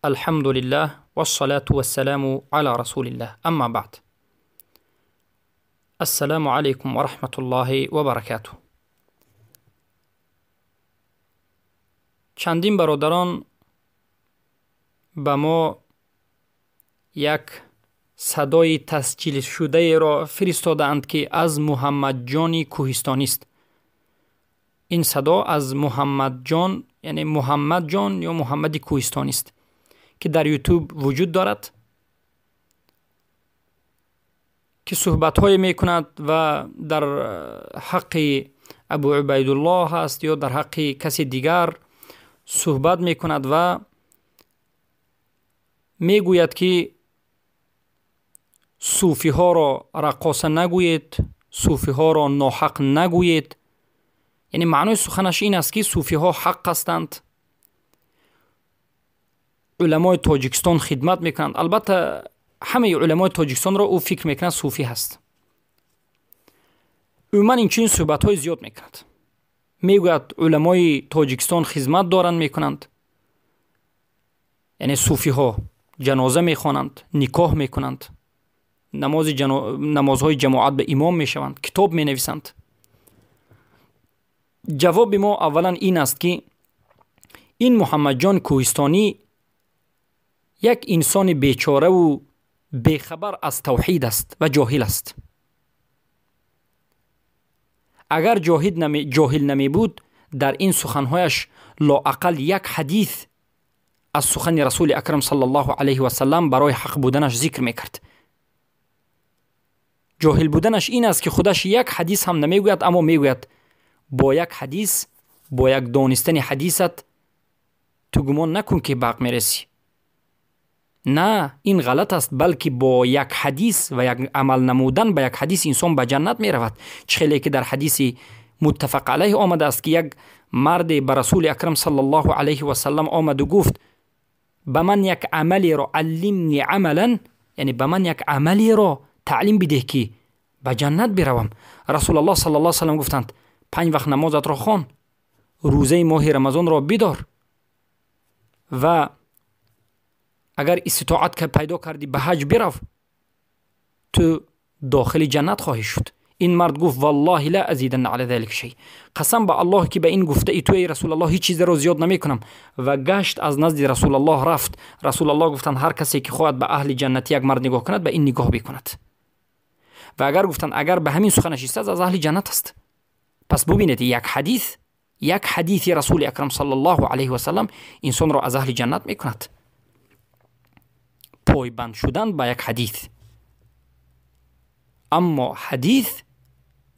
الحمد لله والصلاة والسلام على رسول الله. اما بعد، السلام علیکم و رحمت الله و برکاته. چندین برادران به ما یک صدای تسجیل شده را فرستادند که از محمد جان کوهستانی است. این صدا از محمد جان، یعنی محمد جان یا محمد کوهستانی است که در یوتیوب وجود دارد، که صحبت‌های می‌کند و در حق ابو عبیدالله هست یا در حق کسی دیگر صحبت می‌کند و می‌گوید که صوفی ها را رقاصه نگویید، صوفی ها را ناحق نگویید. یعنی معنای سخنش این است که صوفی ها حق هستند، علمای تاجیکستان خدمت میکنند. البته همه علمای تاجیکستان را او فکر میکنه صوفی هست. عموما این چنین صحبت های زیاد میکند، میگوید علمای تاجیکستان خدمت دارند میکنند، یعنی صوفی ها جنازه میخوانند، نکاح میکنند، نمازهای جماعت به امام میشوند، کتاب مینویسند. جواب ما اولا این است که این محمد جان کوهستانی یک انسان بیچاره و بیخبر از توحید است و جاهل است. اگر جاهل نمی بود در این سخنهایش لااقل یک حدیث از سخن رسول اکرم صلی الله علیه و سلم برای حق بودنش ذکر میکرد. جاهل بودنش این است که خودش یک حدیث هم نمیگوید، اما میگوید با یک حدیث، با یک دانستن حدیثت تو گمان نکن که برق میرسی. نه، این غلط است، بلکه با یک حدیث و یک عمل نمودن به یک حدیث انسان به جنت می رود. چخیلی که در حدیث متفق علیه آمده است که یک مرد به رسول اکرم صلی الله علیه و سلم آمد و گفت به من یک عملی را علمنی عملا، یعنی به من یک عملی را تعلیم بده که به جنت بروم. رسول الله صلی الله علیه و سلم گفتند 5 وقت نمازت را خوان، روزه ماه رمضان را بدار و اگر استطاعت که پیدا کردی به حج برو، تو داخل جنت خواهی شد. این مرد گفت والله لا ازیدن علی ذلک شیء، قسم به الله که به این گفته ای تو ای رسول الله هیچ چیز را زیاد نمی کنم. و گشت از نزد رسول الله رفت. رسول الله گفتند هر کسی که خواهد به اهل جنت یک مرد نگاه کند به این نگاه بکند. و اگر گفتند اگر به همین سخنش ایستاد از اهل جنت است. پس ببینید یک حدیث رسول اکرم صلی الله علیه و سلم انسان را از اهل جنت میکند. پایبند شدن به یک حدیث. اما حدیث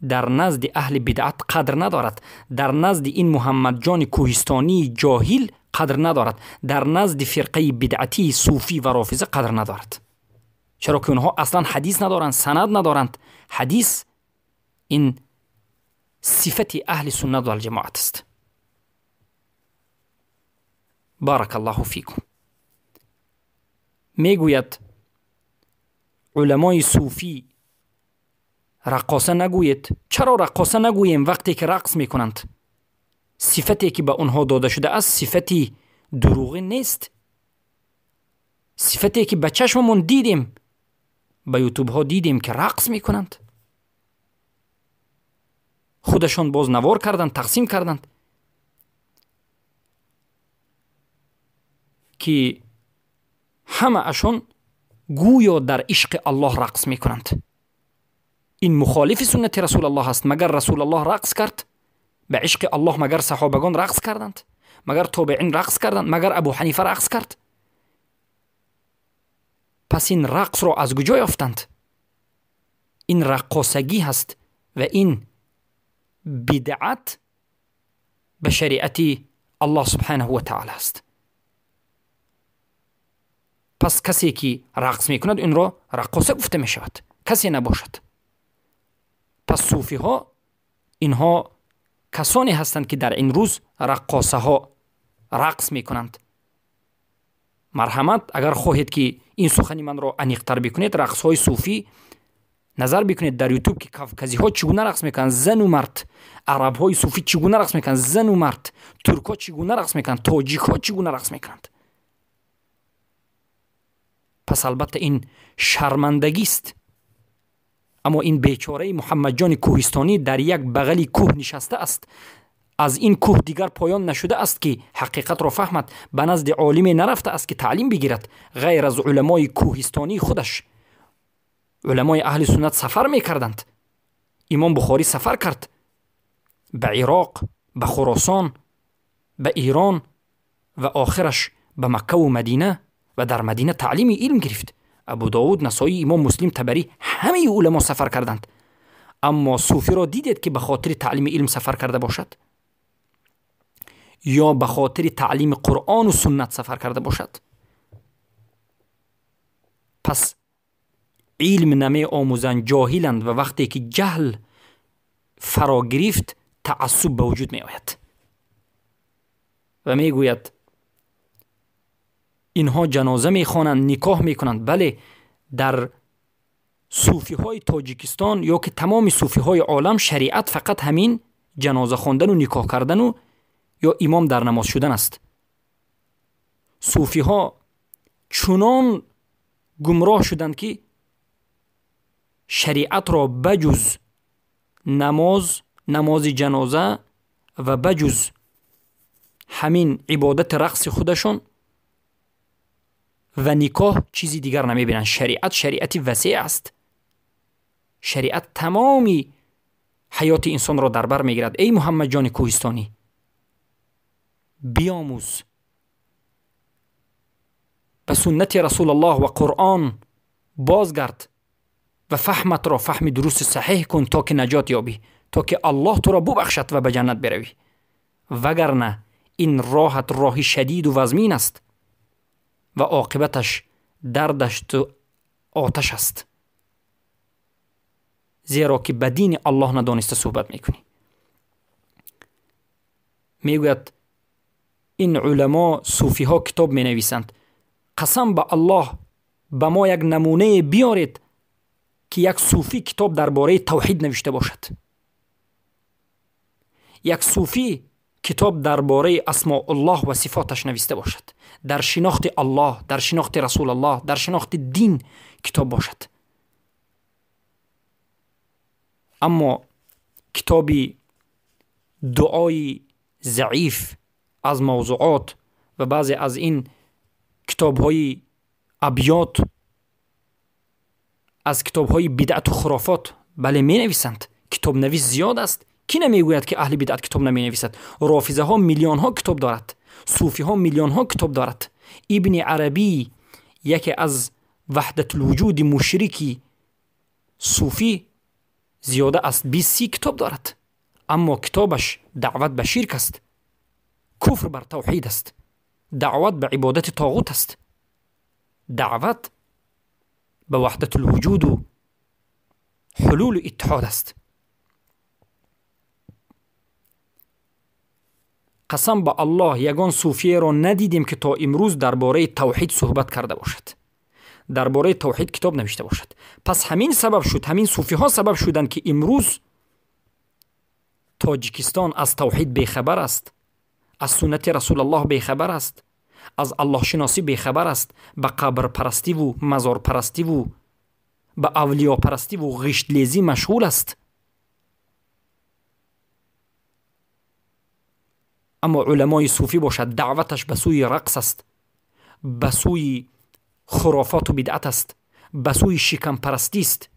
در نزد اهل بدعت قدر ندارد، در نزد این محمد جان کوهستانی جاهل قدر ندارد، در نزد فرقه بدعتی صوفی و رافضه قدر ندارد. چرا که اونها اصلا حدیث ندارند، سند ندارند. حدیث این صفت اهل سنت و الجماعت است. بارک الله فیکم. میگوید علمای صوفی رقاصه نگوید. چرا رقاصه نگوییم وقتی که رقص میکنند؟ صفتی که به اونها داده شده است صفتی دروغی نیست، صفتی که به چشممون دیدیم، به یوتیوب ها دیدیم که رقص میکنند. خودشان باز نوار کردند، تقسیم کردند که همه اشون گویا در عشق الله رقص میکنند. این مخالف سنت رسول الله است. مگر رسول الله رقص کرد به عشق الله؟ مگر صحابگان رقص کردند؟ مگر تابعین رقص کردند؟ مگر ابو حنیفه رقص کرد؟ پس این رقص را از کجا یافتند؟ این رقاصگی هست و این بدعت به شریعت الله سبحانه و تعالی است. پس کسی که رقص میکند این را رقاصه گفته می شود، کسی نباشد. پس صوفی ها اینها کسانی هستند که در این روز رقاصه ها رقص میکنند. مرحمت، اگر خواهید که این سخنی من را عمیق‌تر بکنید، رقص های صوفی نظر بکنید در یوتیوب که کافکازی ها چگونه رقص میکنند، زن و مرد. عرب های صوفی چگونه رقص میکنند، زن و مرد. ترک ها چگونه رقص میکنند، تاجیک ها چگونه رقص میکنند. پس البته این شرمندگی است. اما این بیچاره محمد جان کوهستانی در یک بغل کوه نشسته است. از این کوه دیگر پایان نشده است که حقیقت را فهمد. به نزد عالمی نرفته است که تعلیم بگیرد غیر از علمای کوهستانی خودش. علمای اهل سنت سفر میکردند. امام بخاری سفر کرد به عراق، به خراسان، به ایران و آخرش به مکه و مدینه و در مدینه تعلیم علم گرفت. ابو داود، نسائی، امام مسلم، تبری، همه علما سفر کردند. اما صوفی را دیدید که به خاطر تعلیم علم سفر کرده باشد یا به خاطر تعلیم قرآن و سنت سفر کرده باشد؟ پس علم نمی آموزند، جاهلند و وقتی که جهل فرا گرفت تعصب به وجود می آید و می گوید اینها جنازه می خوانند، نکاح می کنند. بله، در صوفی های تاجیکستان یا که تمام صوفی های عالم شریعت فقط همین جنازه خواندن و نکاح کردن و یا امام در نماز شدن است. صوفی ها چنان گمراه شدند که شریعت را بجز نماز جنازه و بجز همین عبادت رقص خودشون و نکاح چیزی دیگر نمی بینند. شریعت وسیع است. شریعت تمامی حیات انسان را در بر می گیرد. ای محمد جان کوهستانی، بیاموز، به سنت رسول الله و قرآن بازگرد و فهمت را فهم درست صحیح کن تا که نجات یابی، تا که الله تو را ببخشد و به جنت بروی. وگرنه این راحت راه شدید و وزمین است و عاقبتش دردش تو آتش است، زیرا که به دین الله ندانسته صحبت میکنی. میگوید این علما صوفی ها کتاب می نویسند. قسم به الله به ما یک نمونه بیارید که یک صوفی کتاب درباره توحید نوشته باشد. یک صوفی کتاب درباره اسماء الله و صفاتش نوشته باشد، در شناخت الله، در شناخت رسول الله، در شناخت دین کتاب باشد. اما کتابی دعای ضعیف از موضوعات و بعضی از این کتاب‌های ابیات از کتاب‌های بدعت و خرافات بله می نویسند. کتاب نویس زیاد است. کی نمیگوید که اهل بدعت کتاب نمی نویسد؟ رافضه ها میلیون ها کتاب دارد، صوفی ها میلیون ها کتاب دارد. ابن عربی یکی از وحدت الوجود مشرکی صوفی زیاده است 20 کتاب دارد، اما کتابش دعوت به شرک است، کفر بر توحید است، دعوت به عبادت طاغوت است، دعوت به وحدت الوجود و حلول اتحاد است. قسم به الله یگان صوفیه را ندیدیم که تا امروز درباره توحید صحبت کرده باشد، درباره توحید کتاب نوشته باشد. پس همین سبب شد، همین صوفی ها سبب شدند که امروز تاجیکستان از توحید بیخبر است، از سنت رسول الله بیخبر است، از الله شناسی بیخبر است، به قبر پرستی و مزار پرستی و به اولیا پرستی و غشت لیزی مشغول است. اما علمای صوفی باشد دعوتش به سوی رقص است، به سوی خرافات و بدعت است، به سوی شکم پرستی است،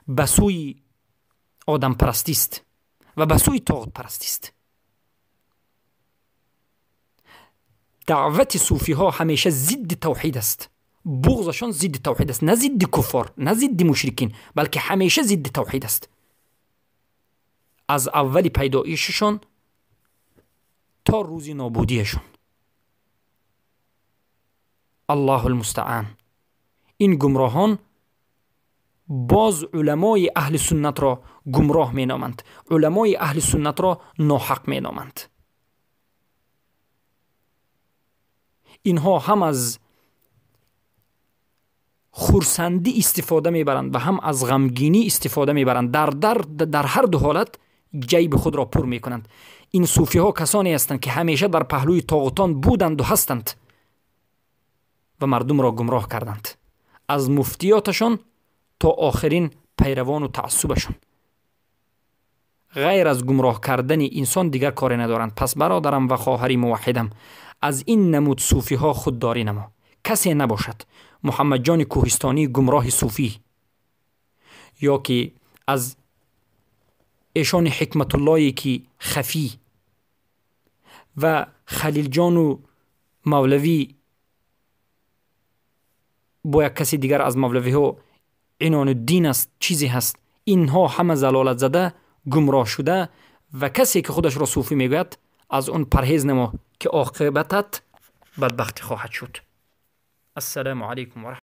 به سوی آدم پرستی است و به سوی طاغوت پرستی است. دعوت صوفی ها همیشه ضد توحید است، بغضشان ضد توحید است، نه ضد کفار، نه ضد مشرکین، بلکه همیشه ضد توحید است. از اول پیدایششان تا روز نابودیشون. الله المستعان. این گمراهان باز علمای اهل سنت را گمراه می نامند، علمای اهل سنت را ناحق می نامند. اینها هم از خرسندی استفاده می برند و هم از غمگینی استفاده می برند. در هر دو حالت جیب خود را پر می کنند. این صوفی ها کسانی هستند که همیشه در پهلوی طاغوتان بودند و هستند و مردم را گمراه کردند، از مفتیاتشان تا آخرین پیروان و تعصبشان. غیر از گمراه کردن انسان دیگر کاری ندارند. پس برادرم و خواهری موحدم، از این نمود صوفی ها خودداری نما. کسی نباشد محمد جان کوهستانی گمراه صوفی یا که از ایشان حکمت اللهی که خفی و خلیل جان و مولوی با یک کسی دیگر از مولوی ها عنان الدین است چیزی هست، اینها همه ضلالت زده گمراه شده و کسی که خودش را صوفی میگوید از اون پرهیز نما که عاقبتت بدبختی خواهد شد. السلام علیکم و رحمت